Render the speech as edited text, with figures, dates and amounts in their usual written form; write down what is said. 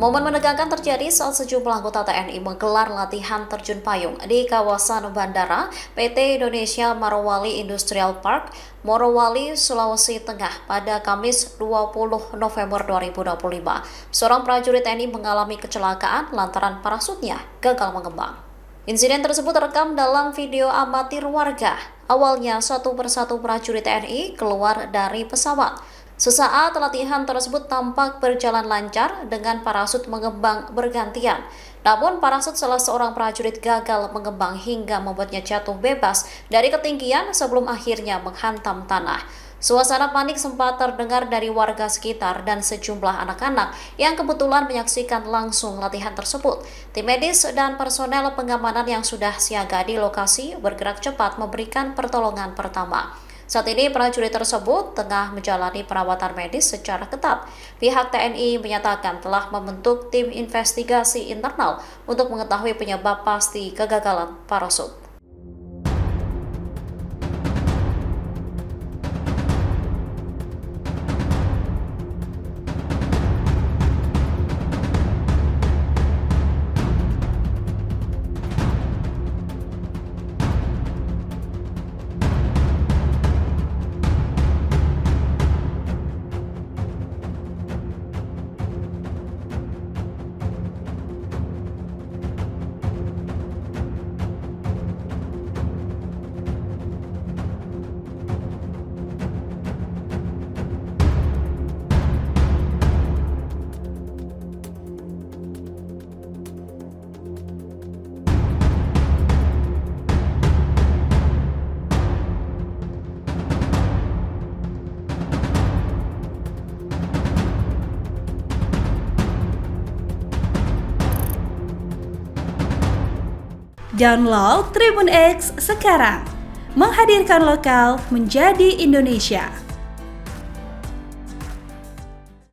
Momen menegangkan terjadi saat sejumlah anggota TNI menggelar latihan terjun payung di kawasan bandara PT Indonesia Morowali Industrial Park, Morowali, Sulawesi Tengah pada Kamis 20 November 2025. Seorang prajurit TNI mengalami kecelakaan lantaran parasutnya gagal mengembang. Insiden tersebut terekam dalam video amatir warga. Awalnya satu persatu prajurit TNI keluar dari pesawat. Sesaat latihan tersebut tampak berjalan lancar dengan parasut mengembang bergantian. Namun parasut salah seorang prajurit gagal mengembang hingga membuatnya jatuh bebas dari ketinggian sebelum akhirnya menghantam tanah. Suasana panik sempat terdengar dari warga sekitar dan sejumlah anak-anak yang kebetulan menyaksikan langsung latihan tersebut. Tim medis dan personel pengamanan yang sudah siaga di lokasi bergerak cepat memberikan pertolongan pertama. Saat ini prajurit tersebut tengah menjalani perawatan medis secara ketat. Pihak TNI menyatakan telah membentuk tim investigasi internal untuk mengetahui penyebab pasti kegagalan parasut. Download Tribun X sekarang, menghadirkan lokal menjadi Indonesia.